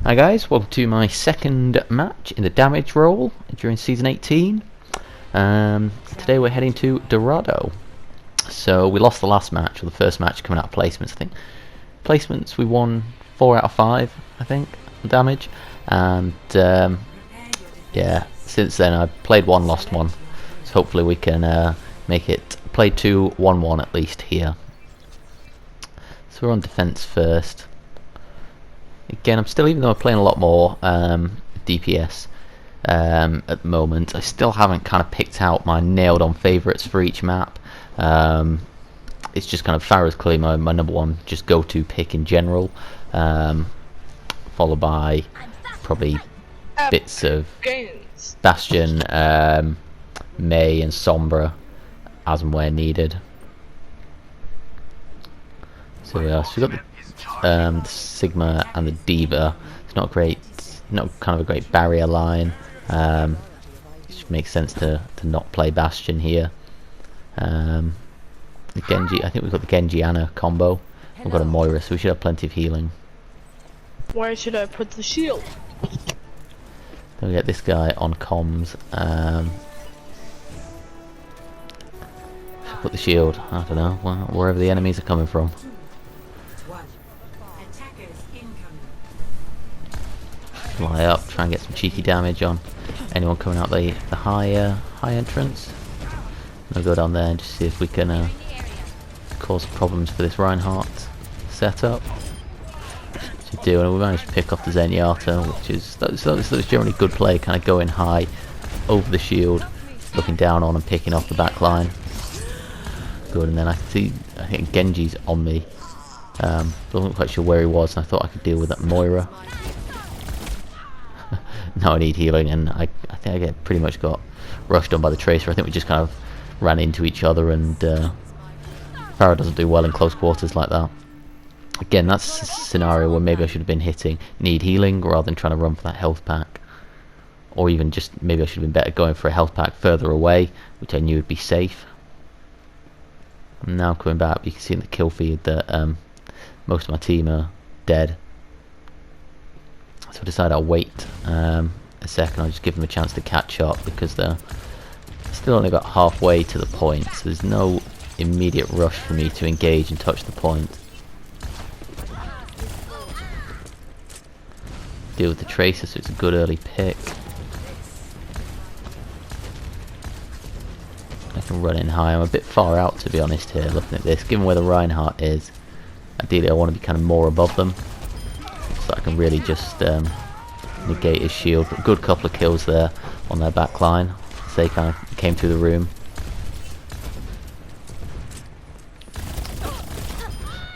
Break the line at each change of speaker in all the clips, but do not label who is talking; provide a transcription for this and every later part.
Hi guys, welcome to my second match in the damage role during season 18. Today we're heading to Dorado. So we lost the last match, or the first match coming out of placements, I think. Placements we won 4 out of 5, I think, on damage. And yeah, since then I've played 1, lost 1. So hopefully we can make it play 2, 1-1 at least here. So we're on defense first. Again, I'm still, even though I'm playing a lot more DPS at the moment, I still haven't kind of picked out my nailed on favourites for each map. It's just kind of Farah's clearly my number one just go-to pick in general, followed by probably bits of Bastion, May and Sombra as and where needed. So we got the Sigma and the Diva. It's not great, not kind of a great barrier line. It just makes sense to not play Bastion here. The Genji, I think we've got the Genji Ana combo. We've got a Moira, so we should have plenty of healing.
Where should I put the shield?
Then we get this guy on comms. Should put the shield, I don't know, wherever the enemies are coming from. Fly up, try and get some cheeky damage on anyone coming out the high entrance. We'll go down there and just see if we can cause problems for this Reinhardt setup. So do, and we managed to pick off the Zenyatta, which is that was generally good play, kind of going high over the shield, looking down on and picking off the back line. Good, and then I think Genji's on me. Wasn't quite sure where he was, and I thought I could deal with that Moira. Now I need healing, and I think I get pretty much got rushed on by the Tracer. I think we just kind of ran into each other, and Farah doesn't do well in close quarters like that. Again, that's a scenario where maybe I should have been hitting need healing rather than trying to run for that health pack, or even just maybe I should have been better going for a health pack further away, which I knew would be safe. And now coming back, you can see in the kill feed that most of my team are dead. So I decided I'll wait a second. I'll just give them a chance to catch up, because they're still only about halfway to the point, so there's no immediate rush for me to engage and touch the point. Deal with the Tracer, so it's a good early pick. I can run in high. I'm a bit far out, to be honest, here looking at this. Given where the Reinhardt is, ideally I want to be kind of more above them, so I can really just negate his shield. A good couple of kills there on their back line as they kind of came through the room.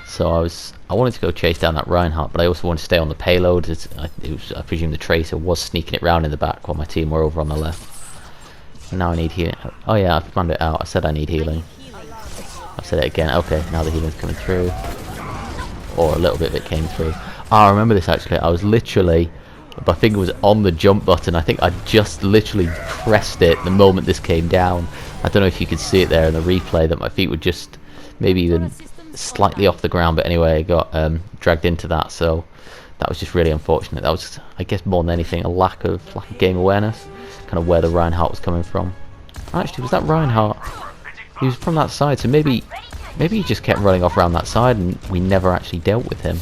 So I wanted to go chase down that Reinhardt, but I also wanted to stay on the payload. I presume the Tracer was sneaking it round in the back while my team were over on the left. And now I need healing. Oh yeah, I've planned it out. I said I need healing. I've said it again. Okay, now the healing's coming through. Or a little bit of it came through. I remember this actually. I was literally, my finger was on the jump button. I think I just literally pressed it the moment this came down. I don't know if you could see it there in the replay, that my feet were just maybe even slightly off the ground, but anyway I got dragged into that, so that was just really unfortunate. That was, I guess, more than anything a lack of game awareness, kind of where the Reinhardt was coming from. Actually, was that Reinhardt? He was from that side, so maybe he just kept running off around that side and we never actually dealt with him.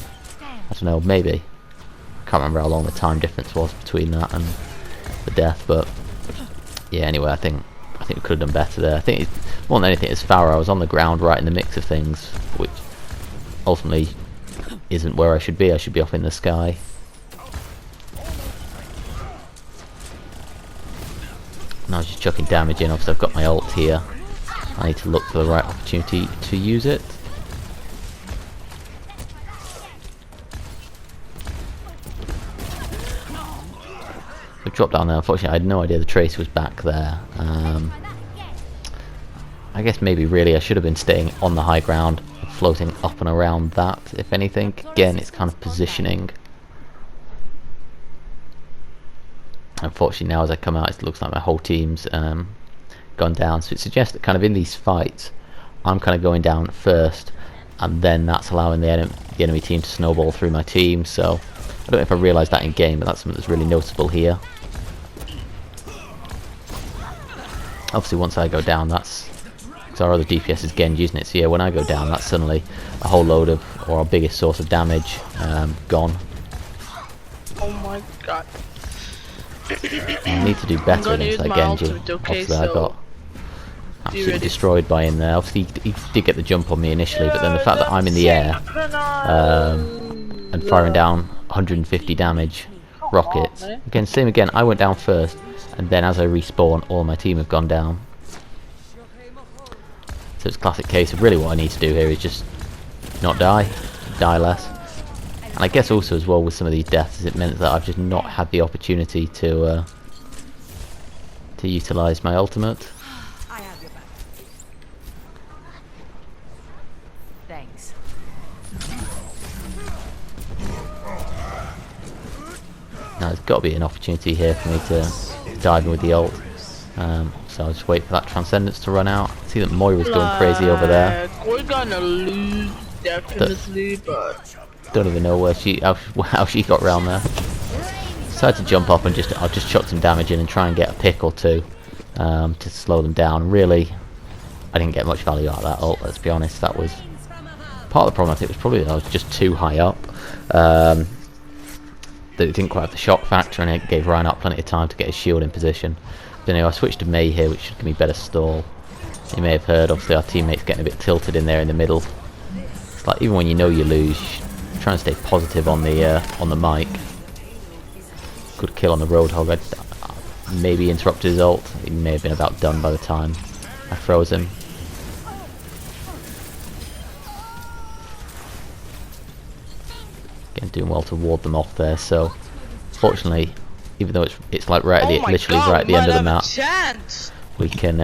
I don't know, maybe. I can't remember how long the time difference was between that and the death, but yeah, anyway, I think we could have done better there. I think more than anything, it's Farah. I was on the ground right in the mix of things, which ultimately isn't where I should be. I should be off in the sky. Now I was just chucking damage in. Obviously I've got my ult here. I need to look for the right opportunity to use it. We dropped down there. Unfortunately, I had no idea the Tracer was back there. I guess maybe really I should have been staying on the high ground, floating up and around that, if anything. Again, it's kind of positioning. Unfortunately, now as I come out, it looks like my whole team's gone down. So it suggests that kind of in these fights, I'm kind of going down first, and then that's allowing the enemy team to snowball through my team. So don't know if I realised that in game, but that's something that's really noticeable here. Obviously once I go down, that's because our other DPS is Genji, isn't it? So yeah, when I go down, that's suddenly a whole load of, or our biggest source of damage, gone.
Oh my god.
I need to do better against that Genji. Obviously I got absolutely destroyed by him there. Obviously he did get the jump on me initially, but then the fact that I'm in the air and firing down 150 damage rockets. Again, same again, I went down first, and then as I respawn, all my team have gone down. So it's a classic case of really what I need to do here is just not die less. And I guess also as well with some of these deaths, it meant that I've just not had the opportunity to utilise my ultimate.
Thanks.
Now there's got to be an opportunity here for me to dive in with the ult. So I'll just wait for that Transcendence to run out. I see that Moira's going crazy over there.
We're gonna lose definitely, but
Don't even know where how she got round there. Decided to jump up and I'll just chuck some damage in and try and get a pick or two to slow them down. Really, I didn't get much value out of that ult. Let's be honest. That was part of the problem. I think was probably that I was just too high up. That it didn't quite have the shock factor, and it gave Reinhardt plenty of time to get his shield in position. But anyway, I switched to Mei here, which should give me better stall. You may have heard, obviously, our teammates getting a bit tilted in there in the middle. It's like even when you know you lose, you try and stay positive on the mic. Good kill on the Roadhog. I maybe interrupted his ult. He may have been about done by the time I froze him. Again, doing well to ward them off there. So, fortunately, even though it's like right at the literally right at the end of the map, we can.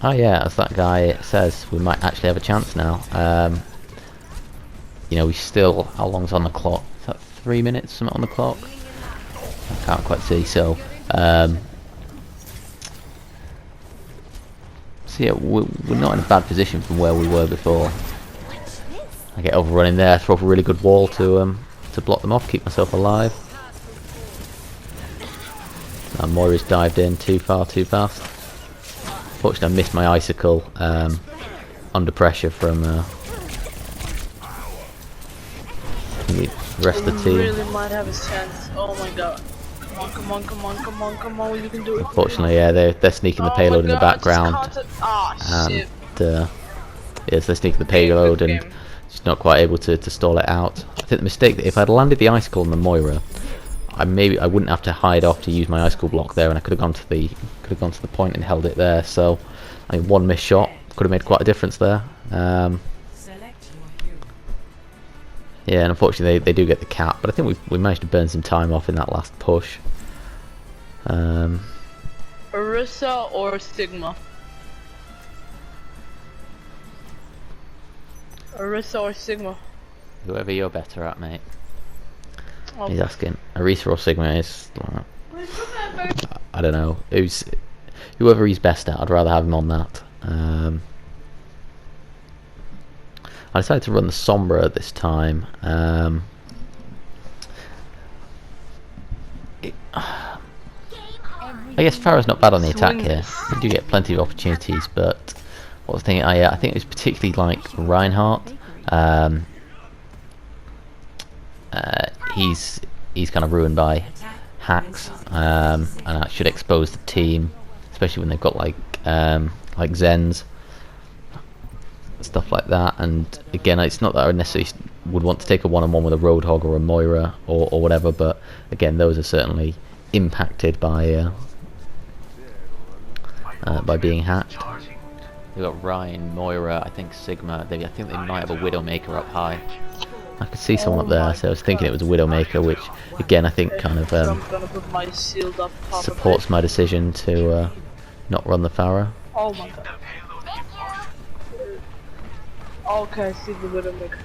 Oh yeah, as that guy says, we might actually have a chance now. You know, we still. How long's on the clock? Is that 3 minutes? Something on the clock? I can't quite see. So yeah, we're not in a bad position from where we were before. I get overrun in there, throw up a really good wall to block them off, keep myself alive. And Moira's dived in too far, too fast. Fortunately, I missed my icicle under pressure from the rest of the team.
Really might have a chance. Oh my god. Come on, come on, come on, come on, you can do it.
Unfortunately, yeah, they're sneaking the payload in the background.
Shit.
Yes, they're sneaking the payload and just not quite able to stall it out. I think the mistake that if I'd landed the icicle on the Moira, I wouldn't have to hide off to use my icicle block there, and I could have gone to the point and held it there. So, I mean, one missed shot could have made quite a difference there. Yeah, and unfortunately they do get the cap, but I think we managed to burn some time off in that last push.
Orisa or Sigma? Orisa or Sigma?
Whoever you're better at, mate.
Oh.
He's asking. Orisa or Sigma is... I don't know. Whoever he's best at, I'd rather have him on that. I decided to run the Sombra this time. I guess Pharah's not bad on the attack here. You do get plenty of opportunities, but what was the thing? I think it was particularly like Reinhardt. He's kind of ruined by hacks, and that should expose the team, especially when they've got like Zens, stuff like that. And again, it's not that I necessarily would want to take a one-on-one with a Roadhog or a Moira or whatever, but again, those are certainly impacted by being hacked. We've got Ryan, Moira, I think Sigma. I think they might have a Widowmaker up high. I could see someone up there, so I was thinking it was a Widowmaker, which again I think kind of
I'm gonna put my shield up top
supports my decision to not run the Pharah.
Oh my god. Okay, I see the Widowmaker.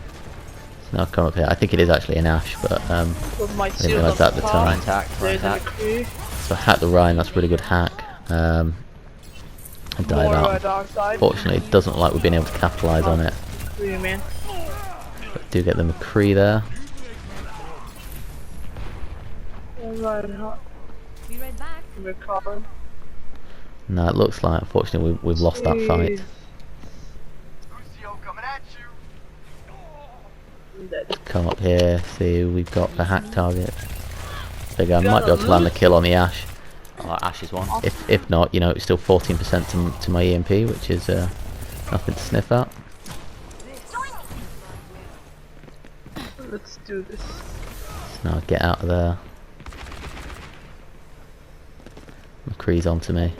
So now I've come up here. I think it is actually an Ashe, but
Put my
I didn't
shield
realise
up
that at the
top.
time.
There's a McCree.
So I hacked the Ryan, that's a really good hack. I dive
Moira
out.
dark side.
Fortunately, it doesn't look like we've been able to capitalise on it.
McCree, man.
But do get the McCree there.
Right, huh?
Be right back.
Recover.
No, it looks like unfortunately we've lost that fight.
I'm dead.
Come up here, see we've got the hack target. There you go, I might be
Gotta
able to land the
lose.
kill on the Ash. Oh, Ash is one. If not, you know, it's still 14% to my EMP, which is nothing to sniff at.
Let's do this.
Now get out of there. McCree's onto me.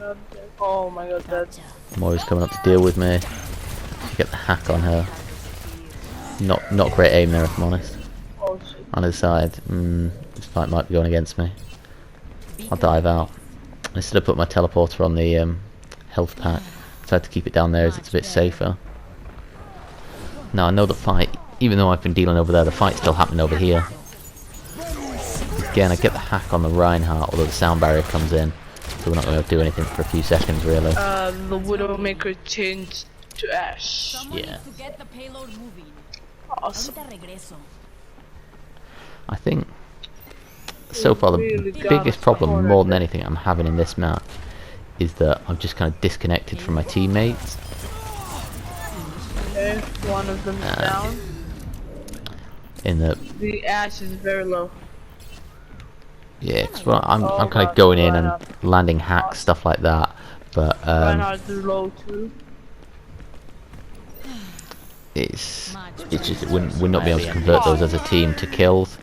Oh my god, that's
Moira's coming up to deal with me. Get the hack on her. Not great aim there, if I'm honest.
oh shit.
On his side, this fight might be going against me. I'll dive out. Instead of put my teleporter on the health pack, I tried to keep it down there as it's a bit safer. Now I know the fight, even though I've been dealing over there, the fight's still happening over here. Again, I get the hack on the Reinhardt, although the sound barrier comes in, so we're not going to do anything for a few seconds really.
The Widowmaker changed to Ash.
Yeah.
To get the payload moving.
Awesome.
Ahorita regreso.
I think so far the
Really got
biggest
us
problem,
cornered
more than
there.
anything I'm having in this match, is that I'm just kind of disconnected from my teammates.
Okay, one of them is down.
In the
The Ash is very low.
yeah, 'cause I'm
Oh
kind
my
of going in and
God.
landing hacks, stuff like that. But
Reinhardt's low too.
it's just we're not being able to convert those as a team to kills.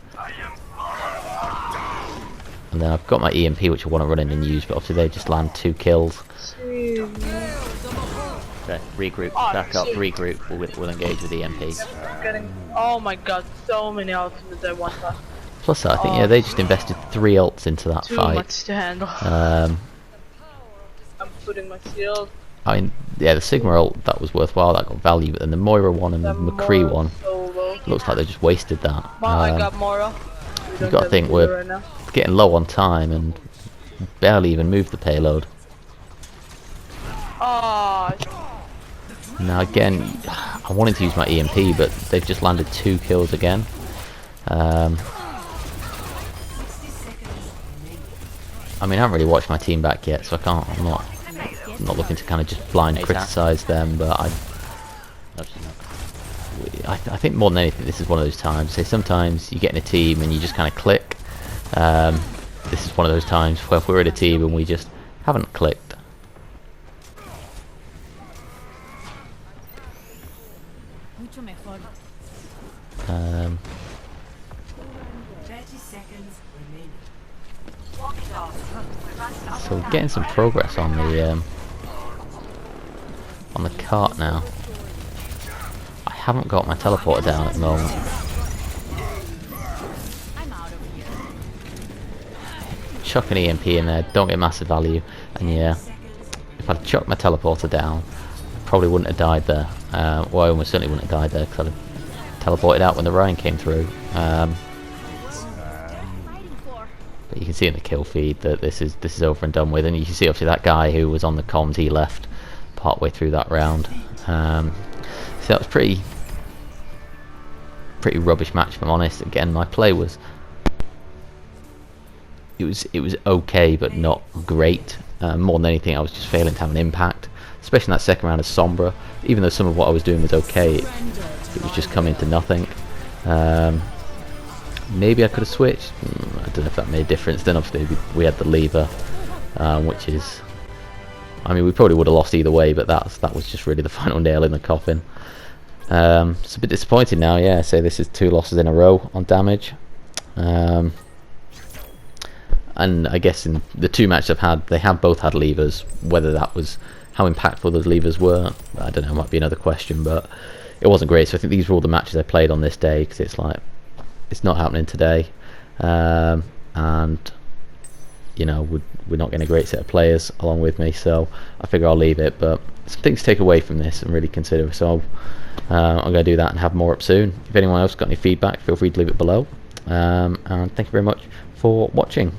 And then I've got my EMP, which I want to run in and use, but obviously they just land 2 kills. Okay, regroup,
Oh,
back up,
shit.
regroup. We'll engage with EMP.
Getting. Oh my god, so many ultimates at one time.
Plus, I think yeah, they just invested 3 ults into that
Too
fight.
much to handle.
Um,
I'm putting my shield.
I mean, yeah, the Sigma ult, that was worthwhile, that got value, but then the Moira one and the McCree
Moira's
one,
so low.
looks like they just wasted that.
I got Mora. We don't
gotta
have
think
Mora
we're-
right now.
Getting low on time and barely even moved the payload.
Oh,
Now again, I wanted to use my EMP, but they've just landed 2 kills again. I mean, I haven't really watched my team back yet, so I can't. I'm not looking to kind of just blind criticise them, but I think more than anything, this is one of those times. Say sometimes you get in a team and you just kind of click. This is one of those times where we're in a team and we just haven't clicked.
Mucho mejor.
30 seconds remaining.
So we're getting some progress on the cart now. I haven't got my teleporter down at the moment.
I'm out of here.
Chuck an EMP in there, don't get massive value, and yeah, if I'd chucked my teleporter down, I probably wouldn't have died there. Well, I almost certainly wouldn't have died there because I'd have teleported out when the Ryan came through.
Fighting for.
But you can see in the kill feed that this is over and done with, and you can see obviously that guy who was on the comms, he left partway through that round. So that was pretty rubbish match, if I'm honest. Again, my play was it was okay, but not great. More than anything, I was just failing to have an impact, especially in that second round of Sombra. Even though some of what I was doing was okay, it was just coming to nothing. Maybe I could have switched. I don't know if that made a difference. Then obviously we had the lever, which is, I mean, we probably would have lost either way, but that was just really the final nail in the coffin. It's a bit disappointing now. Yeah, so this is 2 losses in a row on damage. And I guess in the 2 matches I've had, they have both had levers. Whether that was how impactful those levers were, I don't know, might be another question, but it wasn't great. So I think these were all the matches I played on this day, because it's like, it's not happening today. And you know, we're not getting a great set of players along with me, so I figure I'll leave it. But some things to take away from this and really consider, so I'm going to do that and have more up soon. If anyone else got any feedback, feel free to leave it below. And thank you very much for watching.